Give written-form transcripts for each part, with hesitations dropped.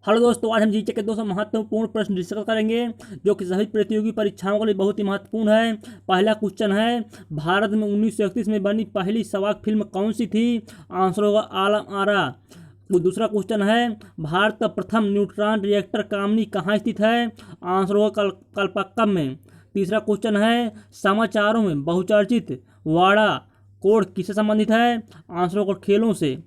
Hello दोस्तों, आज हम जीके के 200 महत्वपूर्ण प्रश्न डिस्कस करेंगे जो कि सभी प्रतियोगी परीक्षाओं के लिए बहुत ही महत्वपूर्ण है। पहला क्वेश्चन है, भारत में 1931 में बनी पहली सवाक फिल्म कौन सी थी? आंसर होगा आलम आरा। दूसरा क्वेश्चन है, भारत का प्रथम न्यूट्रॉन रिएक्टर कामनी कहाँ स्थित है? आंसर होगा कलपक्कम में। तीसरा क्वेश्चन है, समाचारों में बहुचर्चित वाड़ा कोड किससे संबंधित है? आंसर होगा खेलों से।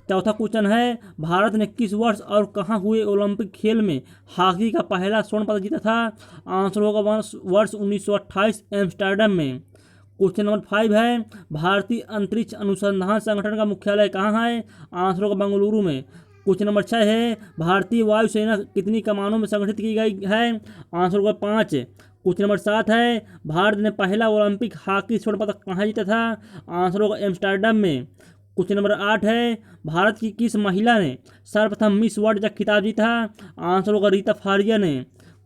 चौथा क्वेश्चन है, भारत ने किस वर्ष और कहां हुए ओलंपिक खेल में हॉकी का पहला स्वर्ण पदक जीता था? आंसर होगा वर्ष 1928 एम्स्टर्डम में। क्वेश्चन नंबर 5 है, भारतीय अंतरिक्ष अनुसंधान संगठन का मुख्यालय कहाँ है? आंसर होगा बेंगलुरु में। क्वेश्चन नंबर 6 है, भारतीय वायुसेना कितनी कमानों में संगठित की गई है? आंसर होगा 5। क्वेश्चन नंबर 7 है, भारत ने पहला ओलंपिक हॉकी स्वर्ण पदक कहाँ जीता था? आंसर होगा एम्स्टर्डम में। क्वेश्चन नंबर 8 है, भारत की किस महिला ने सर्वप्रथम मिस वर्ल्ड का खिताब जीता? आंसर होगा रीता फारिया ने।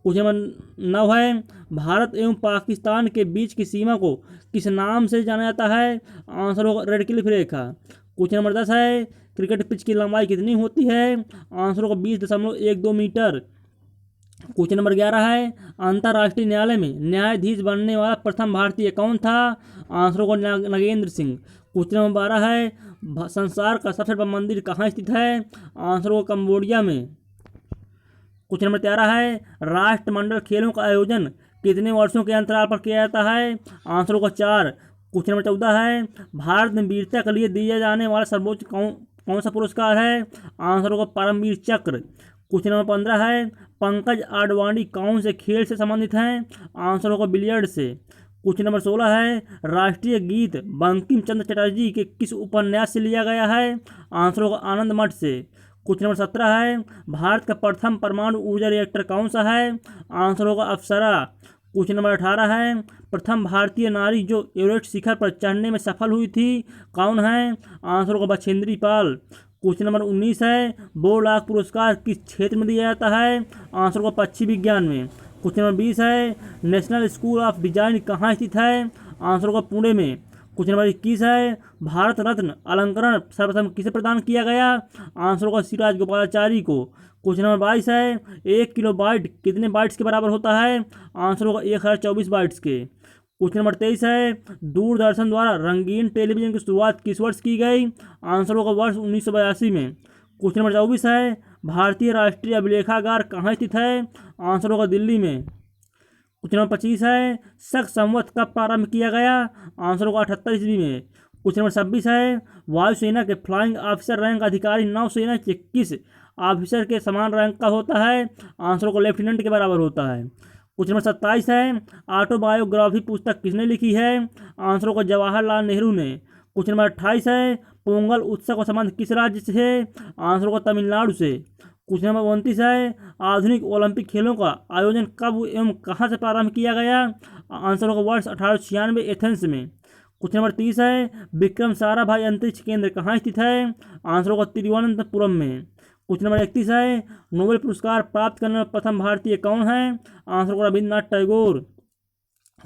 क्वेश्चन नंबर 9 है, भारत एवं पाकिस्तान के बीच की सीमा को किस नाम से जाना जाता है? आंसर होगा रेड क्लिफ रेखा। क्वेश्चन नंबर 10 है, क्रिकेट पिच की लंबाई कितनी होती है? आंसर होगा 20.12 मीटर। क्वेश्चन नंबर 11 है, अंतर्राष्ट्रीय न्यायालय में न्यायाधीश बनने वाला प्रथम भारतीय कौन था? आंसर होगा नगेंद्र सिंह। क्वेश्चन नंबर 12 है, संसार का सबसे बड़ा मंदिर कहाँ स्थित है? आंसर होगा कंबोडिया में। क्वेश्चन नंबर 13 है, राष्ट्रमंडल खेलों का आयोजन कितने वर्षों के अंतराल पर किया जाता है? आंसर होगा 4। क्वेश्चन नंबर 14 है, भारत में वीरता के लिए दिया जाने वाला सर्वोच्च कौन सा पुरस्कार है? आंसर होगा परमवीर चक्र। क्वेश्चन नंबर 15 है, पंकज आडवाणी कौन से खेल से संबंधित हैं? आंसर होगा बिलियर्ड से। क्वेश्चन नंबर 16 है, राष्ट्रीय गीत बंकिम चंद्र चटर्जी के किस उपन्यास से लिया गया है? आंसर होगा आनंद मठ से। क्वेश्चन नंबर 17 है, भारत का प्रथम परमाणु ऊर्जा रिएक्टर कौन सा है? आंसर होगा अप्सरा। क्वेश्चन नंबर 18 है, प्रथम भारतीय नारी जो एवरेस्ट शिखर पर चढ़ने में सफल हुई थी कौन है? आंसर होगा बछेंद्री पाल। क्वेश्चन नंबर 19 है, बोर्ड पुरस्कार किस क्षेत्र में दिया जाता है? आंसर होगा पक्षी विज्ञान में। क्वेश्चन नंबर 20 है, नेशनल स्कूल ऑफ डिजाइन कहाँ स्थित है? आंसर होगा पुणे में। क्वेश्चन नंबर 21 है, भारत रत्न अलंकरण सर्वप्रथम किसे प्रदान किया गया? आंसर होगा श्री राजगोपालाचारी को। क्वेश्चन नंबर 22 है, 1 किलो बाइट कितने बाइट्स के बराबर होता है? आंसर होगा 1024 बाइट्स के। क्वेश्चन नंबर 23 है, दूरदर्शन द्वारा रंगीन टेलीविजन की शुरुआत किस वर्ष की गई? आंसर होगा वर्ष 1982 में। क्वेश्चन नंबर 24 है, भारतीय राष्ट्रीय अभिलेखागार कहाँ स्थित है? आंसर होगा दिल्ली में। क्वेश्चन नंबर 25 है, शक संवत कब प्रारंभ किया गया? आंसर होगा 78 ईस्वी में। क्वेश्चन नंबर 26 है, वायुसेना के फ्लाइंग ऑफिसर रैंक अधिकारी नौसेना के किस ऑफिसर के समान रैंक का होता है? आंसर होगा लेफ्टिनेंट के बराबर होता है। क्वेश्चन नंबर 27 है, ऑटोबायोग्राफी पुस्तक किसने लिखी है? आंसर होगा जवाहरलाल नेहरू ने। क्वेश्चन नंबर 28 है, पोंगल उत्सव का संबंध किस राज्य से है? आंसर होगा तमिलनाडु से। क्वेश्चन नंबर 29 है, आधुनिक ओलंपिक खेलों का आयोजन कब एवं कहाँ से प्रारंभ किया गया? आंसर होगा वर्ष 1896 एथेंस में। क्वेश्चन नंबर 30 है, विक्रम साराभाई अंतरिक्ष केंद्र कहाँ स्थित है? आंसर होगा तिरुवनंतपुरम में। क्वेश्चन नंबर 31 है, नोबेल पुरस्कार प्राप्त करने वाला प्रथम भारतीय कौन है? आंसर होगा रविन्द्रनाथ टैगोर।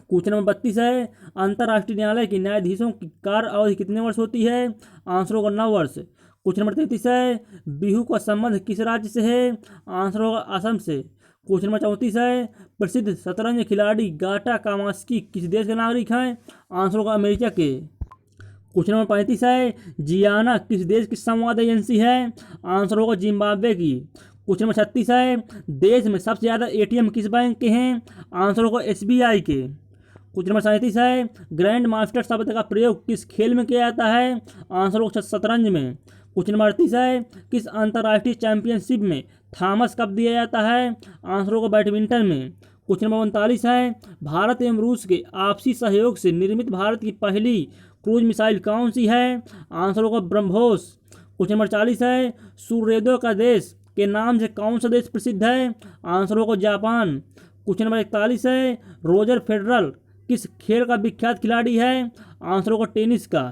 क्वेश्चन नंबर 32 है, अंतर्राष्ट्रीय न्यायालय के न्यायाधीशों की कार्य अवधि कितने वर्ष होती है? आंसर होगा 9 वर्ष। क्वेश्चन नंबर 33 है, बिहू का संबंध किस राज्य से है? आंसर होगा असम से। क्वेश्चन नंबर 34 है, प्रसिद्ध शतरंज खिलाड़ी गाटा कामास्की किस देश के नागरिक हैं? आंसर होगा अमेरिका के। क्वेश्चन नंबर 35 है, जियाना किस देश की संवाद एजेंसी है? आंसर होगा जिम्बाब्वे की। क्वेश्चन नंबर 36 है, देश में सबसे ज़्यादा एटीएम किस बैंक के हैं? आंसर होगा एसबीआई के। क्वेश्चन नंबर 37 है, ग्रैंड मास्टर शब्द का प्रयोग किस खेल में किया जाता है? आंसर होगा शतरंज में। क्वेश्चन नंबर 38 है, किस अंतर्राष्ट्रीय चैंपियनशिप में थॉमस कप दिया जाता है? आंसर होगा बैडमिंटन में। क्वेश्चन नंबर 39 है, भारत एवं रूस के आपसी सहयोग से निर्मित भारत की पहली क्रूज मिसाइल कौन सी है? आंसर होगा ब्रह्मोस। क्वेश्चन नंबर 40 है, सूर्योदय का देश के नाम से कौन सा देश प्रसिद्ध है? आंसर होगा जापान। क्वेश्चन नंबर 41 है, रोजर फेडरल किस खेल का विख्यात खिलाड़ी है? आंसर होगा टेनिस का।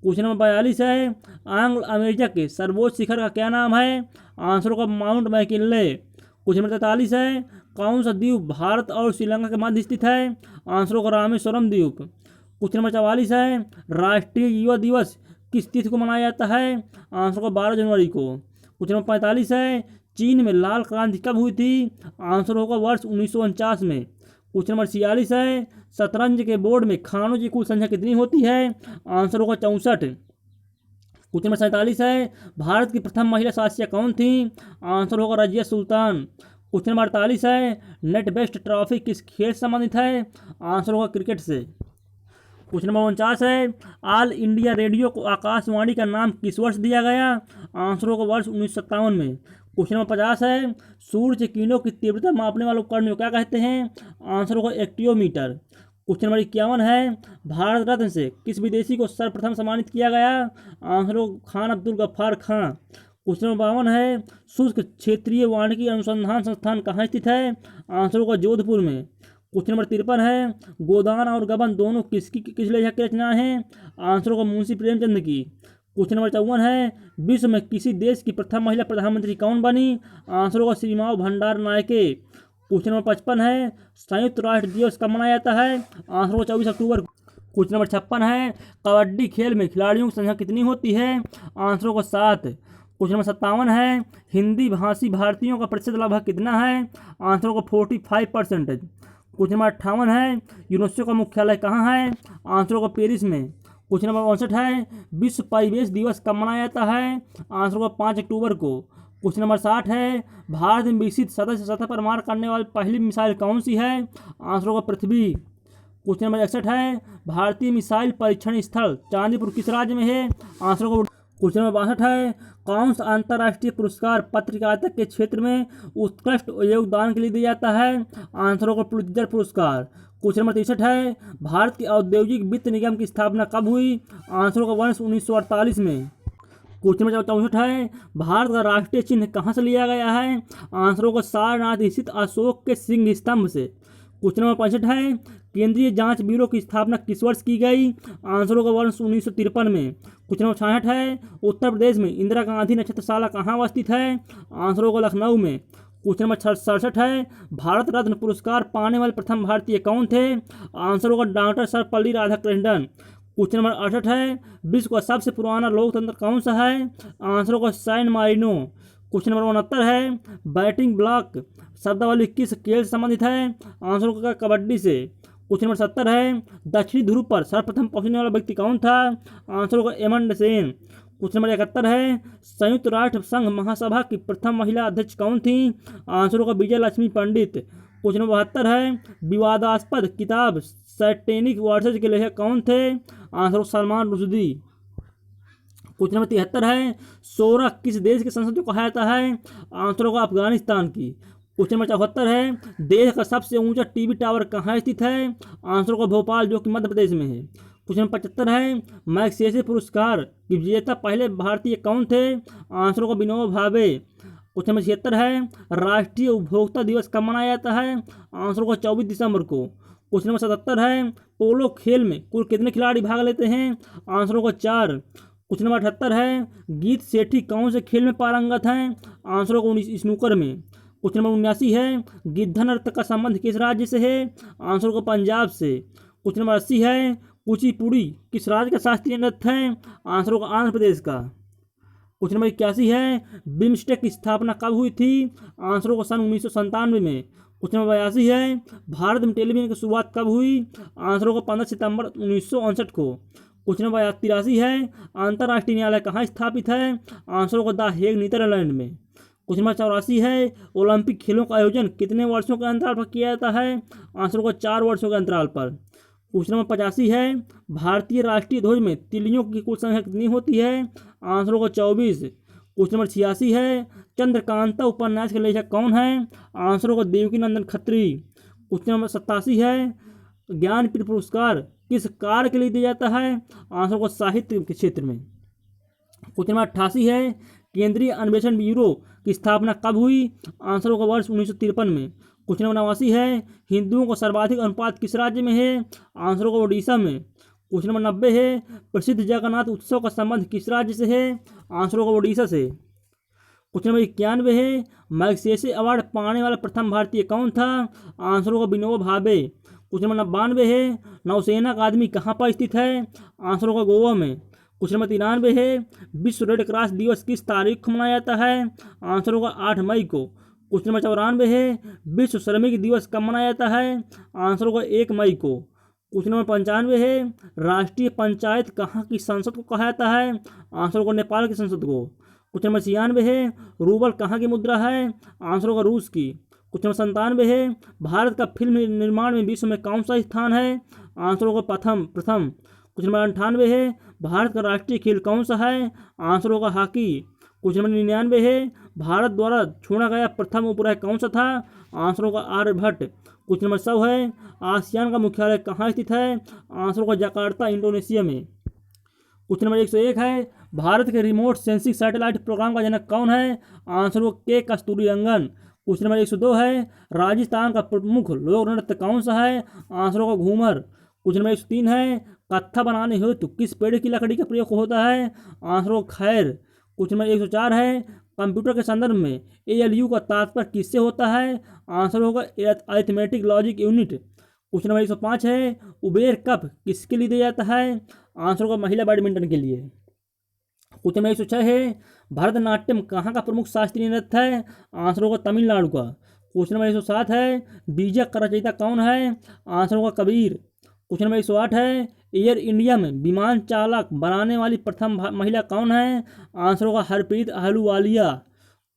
क्वेश्चन नंबर 42 है, आंग्ल अमेरिका के सर्वोच्च शिखर का क्या नाम है? आंसर होगा माउंट मैकिनले। क्वेश्चन नंबर 43 है, कौन सा द्वीप भारत और श्रीलंका के मध्य स्थित है? आंसर होगा रामेश्वरम द्वीप। क्वेश्चन नंबर 44 है, राष्ट्रीय युवा दिवस किस तिथि को मनाया जाता है? आंसर होगा 12 जनवरी को। क्वेश्चन नंबर 45 है, चीन में लाल क्रांति कब हुई थी? आंसर होगा वर्ष 1949 में। क्वेश्चन नंबर 46 है, शतरंज के बोर्ड में खानों की कुल संख्या कितनी होती है? आंसर होगा 64। क्वेश्चन नंबर 47 है, भारत की प्रथम महिला शासिका कौन थी? आंसर होगा रजिया सुल्तान। क्वेश्चन नंबर 48 है, नेट बेस्ट ट्रॉफी किस खेल से संबंधित है? आंसर होगा क्रिकेट से। क्वेश्चन नंबर 49 है, ऑल इंडिया रेडियो को आकाशवाणी का नाम किस वर्ष दिया गया? आंसर होगा वर्ष 1957 में। क्वेश्चन नंबर 50 है, सूर्य की किरणों की तीव्रता मापने वाले उपकरण को क्या कहते हैं? आंसर होगा एक्टियोमीटर। क्वेश्चन नंबर 51 है, भारत रत्न से किस विदेशी को सर्वप्रथम सम्मानित किया गया? आंसर होगा खान अब्दुल गफ्फार खां। क्वेश्चन नंबर 52 है, शुष्क क्षेत्रीय वानिकी अनुसंधान संस्थान कहाँ स्थित है? आंसर होगा जोधपुर में। क्वेश्चन नंबर 53 है, गोदान और गबन दोनों किस लेखक की रचना है? आंसर होगा मुंशी प्रेमचंद की। क्वेश्चन नंबर 54 है, विश्व में किसी देश की प्रथम महिला प्रधानमंत्री कौन बनी? आंसर होगा श्रीमाव भंडार नायके। क्वेश्चन नंबर 55 है, संयुक्त राष्ट्र दिवस कब मनाया जाता है? आंसर होगा 24 अक्टूबर। क्वेश्चन नंबर 56 है, कबड्डी खेल में खिलाड़ियों की संख्या कितनी होती है? आंसर होगा 7। क्वेश्चन नंबर 57 है, हिंदी भाषी भारतीयों का प्रतिशत लगभग कितना है? आंसर होगा 45%। क्वेश्चन नंबर 58 है, यूनेस्को का मुख्यालय कहाँ है? आंसर होगा पेरिस में। क्वेश्चन नंबर 59 है, विश्व परिवेश दिवस कब मनाया जाता है? आंसर होगा 5 अक्टूबर को। क्वेश्चन नंबर 60 है, भारत में विकसित सतह पर मार करने वाली पहली मिसाइल कौन सी है? आंसर होगा पृथ्वी। क्वेश्चन नंबर 61 है, भारतीय मिसाइल परीक्षण स्थल चांदीपुर किस राज्य में है? आंसर होगा। क्वेश्चन नंबर 62 है, कौन सा अंतर्राष्ट्रीय पुरस्कार पत्रकारिता के क्षेत्र में उत्कृष्ट योगदान के लिए दिया जाता है? आंसर होगा पुलित्जर पुरस्कार। क्वेश्चन नंबर 63 है, भारत के औद्योगिक वित्त निगम की स्थापना कब हुई? आंसर होगा वर्ष 1948 में। क्वेश्चन नंबर 64 है, भारत का राष्ट्रीय चिन्ह कहाँ से लिया गया है? आंसर होगा सारनाथ स्थित अशोक के सिंह स्तंभ से। क्वेश्चन नंबर 65 है, केंद्रीय जांच ब्यूरो की स्थापना किस वर्ष की गई? आंसर होगा वर्ष 1953 में। क्वेश्चन नंबर 66 है, उत्तर प्रदेश में इंदिरा गांधी नक्षत्रशाला कहाँ अवस्थित है? आंसर होगा लखनऊ में। क्वेश्चन नंबर 67 है, भारत रत्न पुरस्कार पाने वाले प्रथम भारतीय कौन थे? आंसर होगा doctor Sarvepalli Radhakrishnan. Question number 68 है, विश्व का सबसे पुराना लोकतंत्र कौन सा है? आंसर होगा सैन मारिनो। क्वेश्चन नंबर 69 है, बैटिंग ब्लॉक शब्दावली किस खेल से संबंधित है? आंसर होगा कबड्डी से। क्वेश्चन नंबर 70 है, दक्षिणी ध्रुव पर सर्वप्रथम पहुंचने वाला व्यक्ति कौन था? आंसर होगा एमंड सेन। क्वेश्चन नंबर 71 है, संयुक्त राष्ट्र संघ महासभा की प्रथम महिला अध्यक्ष कौन थी? आंसर होगा विजय लक्ष्मी पंडित। क्वेश्चन नंबर 72 है, विवादास्पद किताब सैटेनिक वर्सेज के लेखक कौन थे? आंसर होगा सलमान रुश्दी। क्वेश्चन नंबर 73 है, सोरा किस देश की संसद को कहा जाता है? आंसर होगा अफगानिस्तान की। क्वेश्चन नंबर 74 है, देश का सबसे ऊंचा टीवी टावर कहाँ स्थित है? आंसर होगा भोपाल जो कि मध्य प्रदेश में है। क्वेश्चन नंबर 75 है, मैग्सेसे पुरस्कार के विजेता पहले भारतीय कौन थे? आंसर होगा विनोबा भावे। क्वेश्चन नंबर 76 है, राष्ट्रीय उपभोक्ता दिवस कब मनाया जाता है? आंसर होगा 24 दिसंबर को। क्वेश्चन नंबर 77 है, पोलो खेल में कुल कितने खिलाड़ी भाग लेते हैं? आंसर होगा 4। क्वेश्चन नंबर 78 है, गीत सेठी कौन से खेल में पारंगत हैं? आंसर होगा स्नूकर में। क्वेश्चन नंबर 79 है, गिद्ध नृत्य का संबंध किस राज्य से है? आंसर होगा पंजाब से। क्वेश्चन नंबर 80 है, कुचिपुड़ी किस राज्य का शास्त्रीय नृत्य है? आंसर होगा आंध्र प्रदेश का। क्वेश्चन नंबर 81 है, बिम्स्टेक की स्थापना कब हुई थी? आंसर होगा सन 1997 में। क्वेश्चन नंबर 82 है, भारत में टेलीविजन की शुरुआत कब हुई? आंसर होगा 15 सितंबर 1959 को। क्वेश्चन नंबर 83 है, अंतर्राष्ट्रीय न्यायालय कहाँ स्थापित है? आंसर होगा द हेग नीदरलैंड में। क्वेश्चन नंबर 84 है, ओलंपिक खेलों का आयोजन कितने वर्षों के अंतराल पर किया जाता है? आंसर होगा 4 वर्षों के अंतराल पर। क्वेश्चन नंबर 85 है, भारतीय राष्ट्रीय ध्वज में तिलियों की कुल संख्या कितनी होती है? आंसर होगा 24। क्वेश्चन नंबर 86 है, चंद्रकांता उपन्यास के लेखक कौन है? आंसर होगा देवकी नंदन खत्री। क्वेश्चन नंबर 87 है, ज्ञानपीठ पुरस्कार किस कार्य के लिए दिया जाता है? आंसर होगा साहित्य के क्षेत्र में। क्वेश्चन नंबर 88 है, केंद्रीय अन्वेषण ब्यूरो की स्थापना कब हुई? आंसर होगा वर्ष 1953 में। क्वेश्चन नंबर 89 है, हिंदुओं का सर्वाधिक अनुपात किस राज्य में है? आंसर होगा उड़ीसा में। क्वेश्चन नंबर 90 है, प्रसिद्ध जगन्नाथ उत्सव का संबंध किस राज्य से है? आंसर होगा उड़ीसा से। क्वेश्चन नंबर 91 है, मैग्सेसे अवार्ड पाने वाला प्रथम भारतीय कौन था? आंसर होगा विनोबा भावे। क्वेश्चन नंबर 92 है, नौसेना अकादमी कहाँ पर स्थित है? आंसर होगा गोवा में। क्वेश्चन नंबर 93 है, विश्व रेड क्रॉस दिवस किस तारीख को मनाया जाता है? आंसर होगा 8 मई को। क्वेश्चन नंबर 94 है, विश्व श्रमिक दिवस कब मनाया जाता है? आंसर होगा 1 मई को। क्वेश्चन नंबर 95 है, राष्ट्रीय पंचायत कहाँ की संसद को कहा जाता है? आंसर होगा नेपाल की संसद को। क्वेश्चन नंबर 96 है, रूबल कहाँ की मुद्रा है? आंसर होगा रूस की। क्वेश्चन नंबर 97 है, भारत का फिल्म निर्माण में विश्व में कौन सा स्थान है? आंसर होगा प्रथम। क्वेश्चन नंबर 98 है, भारत का राष्ट्रीय खेल कौन सा है? आंसर होगा हॉकी। क्वेश्चन नंबर 99 है, भारत द्वारा छोड़ा गया प्रथम उपग्रह कौन सा था? आंसर होगा आर्यभट्ट। क्वेश्चन नंबर 100 है, आसियान का मुख्यालय कहाँ स्थित है? आंसर होगा जकार्ता, इंडोनेशिया में। क्वेश्चन नंबर 101 है, भारत के रिमोट सेंसिंग सैटेलाइट प्रोग्राम का जनक कौन है? आंसर होगा के कस्तूरीरंगन। क्वेश्चन नंबर 102 है, राजस्थान का प्रमुख लोक नृत्य कौन सा है? आंसर होगा घूमर। क्वेश्चन नंबर 103 है, कत्था बनाने हेतु किस पेड़ की लकड़ी का प्रयोग होता है? आंसर होगा खैर। क्वेश्चन नंबर 104 है, कंप्यूटर के संदर्भ में ALU का तात्पर्य किससे होता है? आंसर होगा arithmetic logic unit. Question number 105 है, उबेर कप किसके लिए दिया जाता है? आंसर होगा महिला बैडमिंटन के लिए। क्वेश्चन नंबर 106 है, भरतनाट्यम कहाँ का प्रमुख शास्त्रीय नृत्य है? आंसर होगा तमिलनाडु का। क्वेश्चन नंबर 107 है, बीजक का रचयिता कौन है? आंसर होगा कबीर। क्वेश्चन नंबर 108 है, एयर इंडिया में विमान चालक बनाने वाली प्रथम महिला कौन है? आंसर होगा हरप्रीत अहलूवालिया।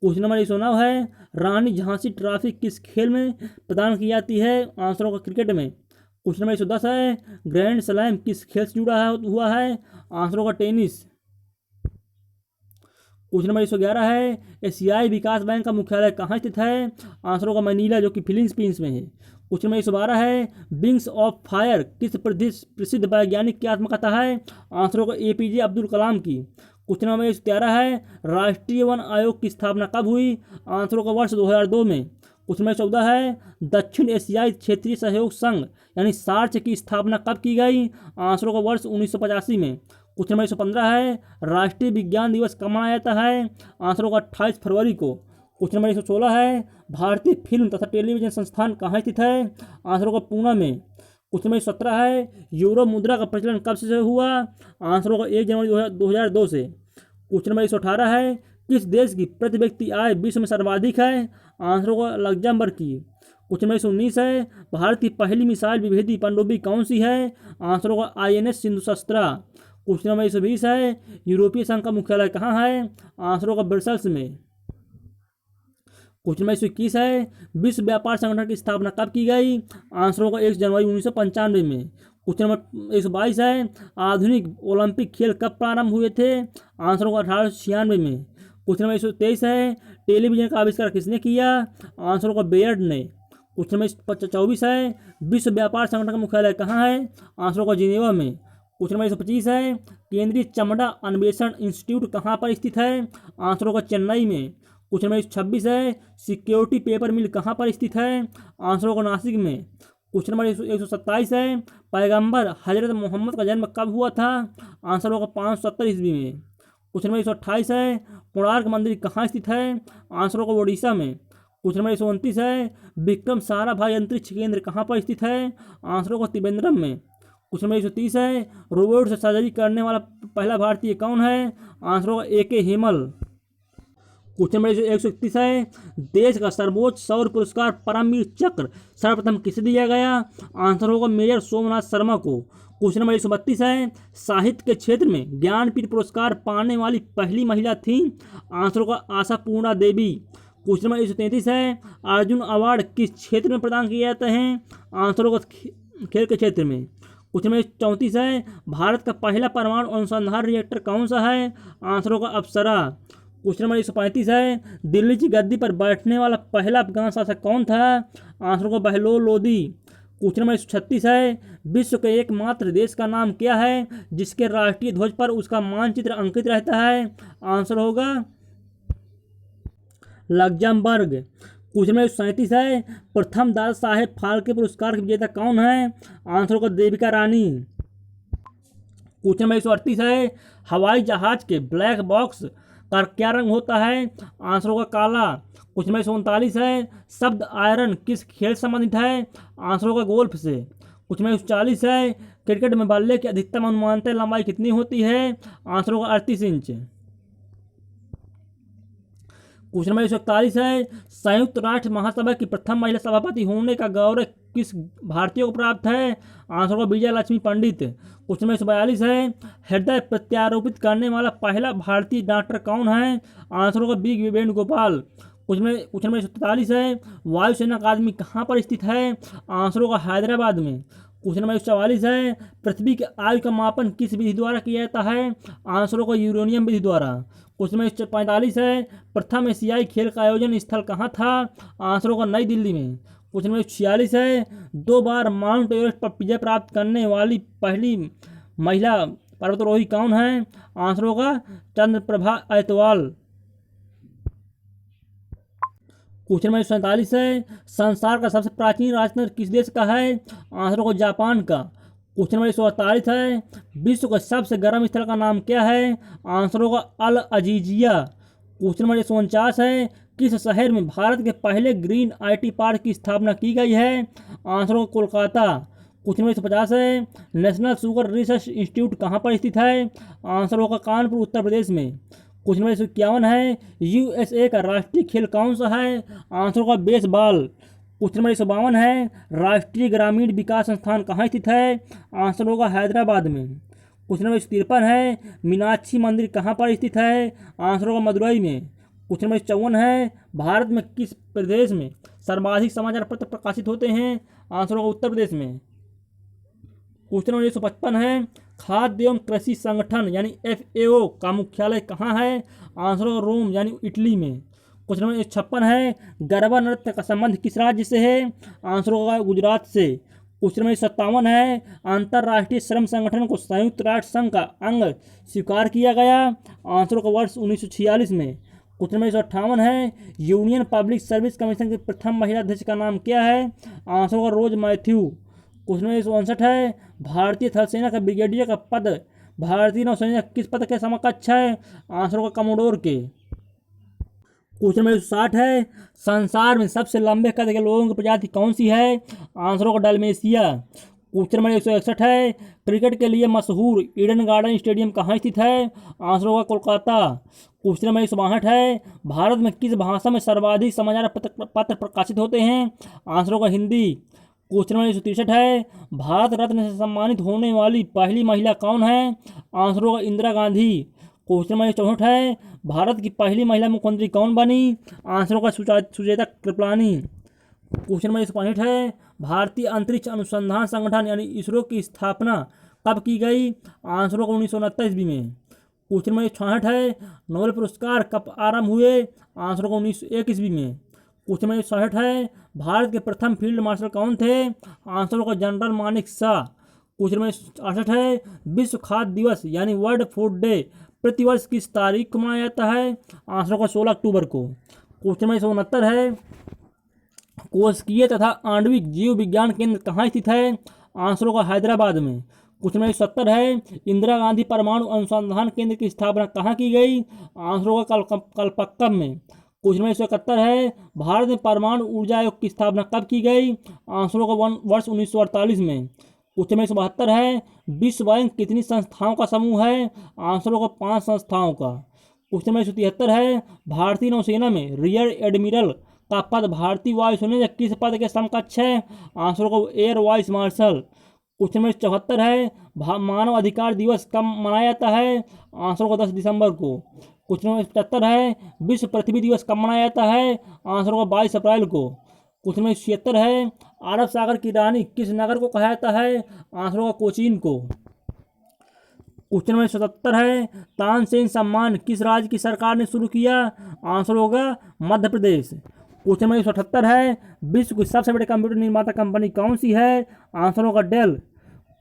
क्वेश्चन नंबर 109 है, रानी झांसी ट्रॉफी किस खेल में प्रदान की जाती है? आंसर होगा क्रिकेट में। क्वेश्चन नंबर 110 है, ग्रैंड स्लैम किस खेल से जुड़ा हुआ है? आंसर होगा टेनिस। क्वेश्चन नंबर 111 है, एशियाई विकास बैंक का मुख्यालय कहाँ स्थित है? आंसर होगा मनीला, जो कि फिलीपींस में है। क्वेश्चन नंबर 112 है, विंग्स ऑफ फायर किस प्रसिद्ध वैज्ञानिक की आत्मकथा है? आंसर होगा APJ अब्दुल कलाम की। क्वेश्चन नंबर 113 है, राष्ट्रीय वन आयोग की स्थापना कब हुई? आंसर होगा वर्ष 2002 में। क्वेश्चन नंबर 14 है, दक्षिण एशियाई क्षेत्रीय सहयोग संघ यानी सार्क की स्थापना कब की गई? आंसर होगा वर्ष 1985 में। क्वेश्चन नंबर 115 है, राष्ट्रीय विज्ञान दिवस कब मनाया जाता है? आंसर होगा 28 फरवरी को। क्वेश्चन नंबर 116 है, भारतीय फिल्म तथा टेलीविजन संस्थान कहाँ स्थित है? आंसर होगा पूना में। क्वेश्चन नंबर 17 है, यूरो मुद्रा का प्रचलन कब से हुआ? आंसर होगा 1 जनवरी 2002 से। क्वेश्चन नंबर 118 है, किस देश की प्रति व्यक्ति आय विश्व में सर्वाधिक है? आंसर होगा लग्जमबर्ग की। क्वेश्चन नंबर 119 है, भारत की पहली मिसाइल विभेदी पनडुब्बी कौन सी है? आंसर होगा INS सिंधुशस्त्रा। क्वेश्चन नंबर 120 है, यूरोपीय संघ का मुख्यालय कहाँ है? आंसर होगा ब्रसेल्स में। क्वेश्चन नंबर 121 है, विश्व व्यापार संगठन की स्थापना कब की गई? आंसर होगा 1 जनवरी 1995 में। क्वेश्चन नंबर 122 है, आधुनिक ओलंपिक खेल कब प्रारंभ हुए थे? आंसर होगा 1896 में। क्वेश्चन नंबर 123 है, टेलीविजन का आविष्कार किसने किया? आंसर होगा बेयर्ड ने। क्वेश्चन नंबर 24 है, विश्व व्यापार संगठन का मुख्यालय कहाँ है? आंसर होगा जिनेवा में। क्वेश्चन नंबर 125 है, केंद्रीय चमड़ा अन्वेषण इंस्टीट्यूट कहाँ पर स्थित है? आंसर होगा चेन्नई में। क्वेश्चन नंबर 126 है, सिक्योरिटी पेपर मिल कहाँ पर स्थित है? आंसर होगा नासिक में। क्वेश्चन नंबर 127 है, पैगंबर हजरत मोहम्मद का जन्म कब हुआ था? आंसर होगा 570 ईस्वी में। क्वेश्चन नंबर 128 है, कोणार्क मंदिर कहाँ स्थित है? आंसर होगा ओडिशा में। क्वेश्चन नंबर 129 है, विक्रम साराभाई अंतरिक्ष केंद्र कहाँ पर स्थित है? आंसर होगा त्रिवेंद्रम में। क्वेश्चन नंबर 130 है, रोबोट से सर्जरी करने वाला पहला भारतीय कौन है? आंसर होगा AK हेमल। क्वेश्चन नंबर 131 है, देश का सर्वोच्च सौर पुरस्कार परमवीर चक्र सर्वप्रथम किसे दिया गया? आंसर होगा मेजर सोमनाथ शर्मा को। क्वेश्चन नंबर 132 है, साहित्य के क्षेत्र में ज्ञानपीठ पुरस्कार पाने वाली पहली महिला थी? आंसर होगा आशापूर्णा देवी। क्वेश्चन नंबर 133 है, अर्जुन अवार्ड किस क्षेत्र में प्रदान किए जाते हैं? आंसर होगा खेल के क्षेत्र में। क्वेश्चन नंबर 34 है, भारत का पहला परमाणु अनुसंधान रिएक्टर कौन सा है? आंसर होगा अप्सरा। क्वेश्चन नंबर 135 है, दिल्ली की गद्दी पर बैठने वाला पहला अफगान शासक कौन था? आंसर होगा बहलोल लोदी। क्वेश्चन नंबर 136 है, विश्व के एकमात्र देश का नाम क्या है जिसके राष्ट्रीय ध्वज पर उसका मानचित्र अंकित रहता है? आंसर होगा लग्जमबर्ग। क्वेश्चन नंबर 137 है, प्रथम दादा साहेब फाल्के पुरस्कार के विजेता कौन है? आंसर होगा देविका रानी। क्वेश्चन नंबर 138 है, हवाई जहाज के ब्लैक बॉक्स का क्या रंग होता है? आंसर होगा काला। क्वेश्चन नंबर 139 है, शब्द आयरन किस खेल से संबंधित है? आंसर होगा गोल्फ से। क्वेश्चन नंबर 140 है, क्रिकेट में बल्ले की अधिकतम अनुमानित लंबाई कितनी होती है? आंसर होगा 38 इंच। क्वेश्चन नंबर 141 है, संयुक्त राष्ट्र महासभा की प्रथम महिला सभापति होने का गौरव किस भारतीय को प्राप्त है? आंसर होगा विजय लक्ष्मी पंडित। क्वेश्चन नंबर 142 है, हृदय प्रत्यारोपित करने वाला पहला भारतीय डॉक्टर कौन है? आंसर होगा बी वेणुगोपाल। क्वेश्चन नंबर 143 है, वायुसेना अकादमी कहाँ पर स्थित है? आंसर होगा हैदराबाद में। क्वेश्चन नंबर 144 है, पृथ्वी के आयु का मापन किस विधि द्वारा किया जाता है? आंसर होगा यूरेनियम विधि द्वारा। क्वेश्चन नंबर 145 है, प्रथम एशियाई खेल का आयोजन स्थल कहाँ था? आंसर होगा नई दिल्ली में। क्वेश्चन नंबर 46 है, 2 बार माउंट एवरेस्ट पर विजय प्राप्त करने वाली पहली महिला पर्वतारोही कौन है? आंसर होगा चंद्रप्रभा ऐतवाल। क्वेश्चन नंबर 47 है, संसार का सबसे प्राचीन राजतंत्र किस देश का है? आंसर होगा जापान का। क्वेश्चन नंबर 148 है, विश्व का सबसे गर्म स्थल का नाम क्या है? आंसर होगा अल अजीजिया। क्वेश्चन नंबर 149 है, किस शहर में भारत के पहले ग्रीन IT पार्क की स्थापना की गई है? आंसर होगा कोलकाता। क्वेश्चन नंबर 150 है, नेशनल शुगर रिसर्च इंस्टीट्यूट कहाँ पर स्थित है? आंसर होगा कानपुर उत्तर प्रदेश में। क्वेश्चन नंबर 151 है, USA का राष्ट्रीय खेल कौन सा है? आंसर होगा बेसबॉल। क्वेश्चन नंबर 152 है, राष्ट्रीय ग्रामीण विकास संस्थान कहाँ स्थित है? आंसर होगा हैदराबाद में। क्वेश्चन नंबर 153 है, मीनाक्षी मंदिर कहाँ पर स्थित है? आंसर होगा मदुरई में। क्वेश्चन नंबर 54 है, भारत में किस प्रदेश में सर्वाधिक समाचार पत्र प्रकाशित होते हैं? आंसर होगा उत्तर प्रदेश में। क्वेश्चन नंबर 155 है, खाद्य एवं कृषि संगठन यानी FAO का मुख्यालय कहाँ है? आंसर होगा रोम यानी इटली में। क्वेश्चन नंबर 156 है, गरबा नृत्य का संबंध किस राज्य से है? आंसर होगा गुजरात से। क्वेश्चन नंबर 57 है, अंतर्राष्ट्रीय श्रम संगठन को संयुक्त राष्ट्र संघ का अंग स्वीकार किया गया? आंसर होगा वर्ष 1946 में। क्वेश्चन नंबर 158 है, यूनियन पब्लिक सर्विस कमीशन की प्रथम महिला अध्यक्ष का नाम क्या है? आंसर होगा रोज मैथ्यू। क्वेश्चन नंबर 159 है, भारतीय थल सेना का ब्रिगेडियर का पद भारतीय नौसेना किस पद के समकक्ष है? आंसर होगा कमोडोर के। क्वेश्चन नंबर 160 है, संसार में सबसे लंबे कद के लोगों की प्रजाति कौन सी है? आंसर होगा डल्मेशिया। क्वेश्चन नंबर 161 है, क्रिकेट के लिए मशहूर ईडन गार्डन स्टेडियम कहाँ स्थित है? आंसर होगा कोलकाता। क्वेश्चन नंबर 162 है, भारत में किस भाषा में सर्वाधिक समाचार पत्र प्रकाशित होते हैं? आंसर होगा हिंदी। क्वेश्चन नंबर 163 है, भारत रत्न से सम्मानित होने वाली पहली महिला कौन है? आंसर होगा इंदिरा गांधी। क्वेश्चन नंबर 164 है, भारत की पहली महिला मुख्यमंत्री कौन बनी? आंसर होगा सुचेता कृपलानी। क्वेश्चन नंबर 165 है, भारतीय अंतरिक्ष अनुसंधान संगठन यानी इसरो की स्थापना कब की गई? आंसर होगा 1969 ईस्वी में। क्वेश्चन नंबर 166 है, नोबेल पुरस्कार कब आरंभ हुए? आंसर होगा 1901 ईस्वी में। क्वेश्चन नंबर 167 है, भारत के प्रथम फील्ड मार्शल कौन थे? आंसर होगा general Manik Shah. Question number 68 है, विश्व खाद्य दिवस यानी वर्ल्ड फूड डे प्रतिवर्ष किस तारीख को मनाया जाता है? आंसर होगा 16 अक्टूबर को। क्वेश्चन नंबर 169 है, कोशिकीय तथा आणविक जीव विज्ञान केंद्र कहाँ स्थित है? आंसर होगा हैदराबाद में। क्वेश्चन नंबर 70 है, इंदिरा गांधी परमाणु अनुसंधान केंद्र की स्थापना कहाँ की गई? आंसर होगा कलपक्कम में। क्वेश्चन नंबर 171 है, भारत में परमाणु ऊर्जा आयोग की स्थापना कब की गई? आंसर होगा वर्ष 1948 में। क्वेश्चन नंबर 172 है, विश्व बैंक कितनी संस्थाओं का समूह है? आंसर होगा 5 संस्थाओं का। क्वेश्चन नंबर 173 है, भारतीय नौसेना में रियर एडमिरल का पद भारतीय वायुसेना किस पद के समकक्ष है? आंसर होगा air vice marshal. Question number 74 है, मानव अधिकार दिवस कब मनाया जाता है? आंसर होगा 10 दिसंबर को। क्वेश्चन नंबर 75 है, विश्व पृथ्वी दिवस कब मनाया जाता है? आंसर होगा 22 अप्रैल को। क्वेश्चन नंबर 76 है, अरब सागर की रानी किस नगर को कहा जाता है? आंसर होगा कोचीन को। क्वेश्चन नंबर 77 है, तानसेन सम्मान किस राज्य की सरकार ने शुरू किया? आंसर होगा मध्य प्रदेश। क्वेश्चन नंबर 178 है, विश्व की सबसे बड़ी कंप्यूटर निर्माता कंपनी कौन सी है? आंसर होगा डेल।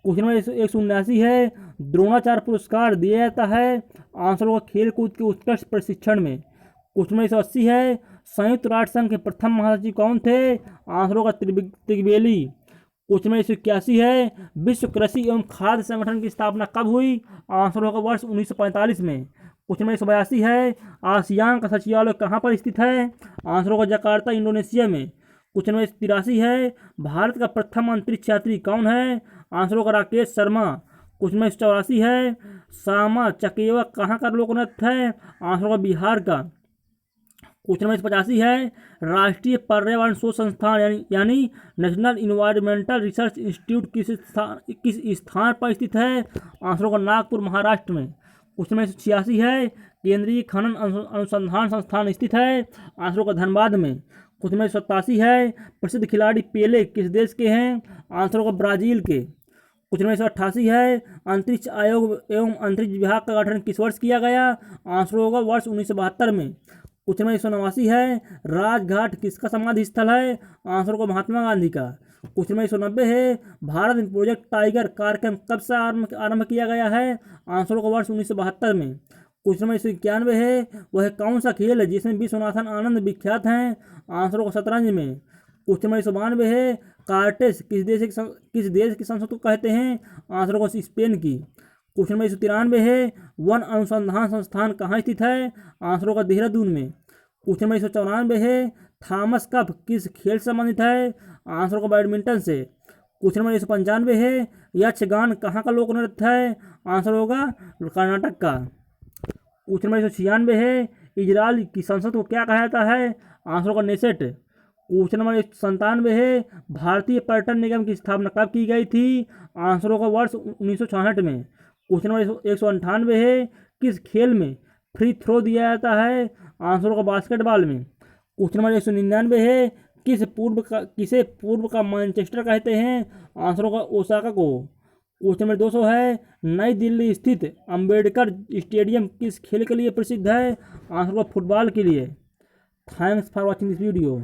क्वेश्चन नंबर 179 है, द्रोणाचार्य पुरस्कार दिया जाता है? आंसर होगा खेल कूद के उत्कृष्ट प्रशिक्षण में। क्वेश्चन नंबर 180 है, संयुक्त राष्ट्र संघ के प्रथम महासचिव कौन थे? आंसर होगा त्रिगवेली। क्वेश्चन नंबर 181 है, विश्व कृषि एवं खाद्य संगठन की स्थापना कब हुई? आंसर होगा वर्ष 1945 में। क्वेश्चन नंबर 182 है, आसियान का सचिवालय कहाँ पर स्थित है? आंसर होगा जकार्ता इंडोनेशिया में। क्वेश्चन नंबर 83 है, भारत का प्रथम अंतरिक्ष यात्री कौन है? आंसर होगा राकेश शर्मा। क्वेश्चन नंबर 84 है, श्यामा चकेवा कहाँ का लोक नृत्य है? आंसर होगा बिहार का। क्वेश्चन नंबर 85 है, राष्ट्रीय पर्यावरण शोध संस्थान यानी नेशनल इन्वायरमेंटल रिसर्च इंस्टीट्यूट किस स्थान पर स्थित है? आंसर होगा नागपुर महाराष्ट्र में। क्वेश्चन नंबर 86 है, केंद्रीय खनन अनुसंधान संस्थान स्थित है? आंसर होगा धनबाद में। क्वेश्चन नंबर 87 है, प्रसिद्ध खिलाड़ी पेले किस देश के हैं? आंसर होगा ब्राजील के। क्वेश्चन नंबर 88 है, अंतरिक्ष आयोग एवं अंतरिक्ष विभाग का गठन किस वर्ष किया गया? आंसर होगा वर्ष 1972 में। क्वेश्चन नंबर 189 है, राजघाट किसका समाधि स्थल है? आंसर होगा महात्मा गांधी का। क्वेश्चन नंबर 190 है, भारत में प्रोजेक्ट टाइगर कार्यक्रम कब से आरंभ किया गया है? आंसर होगा वर्ष 1972 में। क्वेश्चन नंबर 191 है, वह कौन सा खेल है जिसमें विश्वनाथन आनंद विख्यात हैं? आंसर होगा शतरंज में। क्वेश्चन नंबर 192 है, कार्टेस किस देश की संसद को कहते हैं? आंसर होगा स्पेन की। क्वेश्चन नंबर 193 है, वन अनुसंधान संस्थान कहाँ स्थित है? आंसर होगा देहरादून में। क्वेश्चन नंबर 194 है, थॉमस कप किस खेल से संबंधित है? आंसर होगा बैडमिंटन से। क्वेश्चन नंबर 195 है, यक्षगान कहाँ का लोक नृत्य है? आंसर होगा कर्नाटक का। क्वेश्चन नंबर 196 है, इजराइल की संसद को क्या कहा जाता है? आंसर होगा नेसेट। क्वेश्चन नंबर 197 है, भारतीय पर्यटन निगम की स्थापना कब की गई थी? आंसर होगा वर्ष 1966 में। क्वेश्चन नंबर 198 है, किस खेल में फ्री थ्रो दिया जाता है? आंसर होगा बास्केटबॉल में। क्वेश्चन नंबर 199 है, किसे पूर्व का मैनचेस्टर कहते हैं? आंसर होगा ओसाका को। क्वेश्चन नंबर 200 है, नई दिल्ली स्थित अंबेडकर स्टेडियम किस खेल के लिए प्रसिद्ध है? आंसर होगा फुटबॉल के लिए। Thanks for watching this video.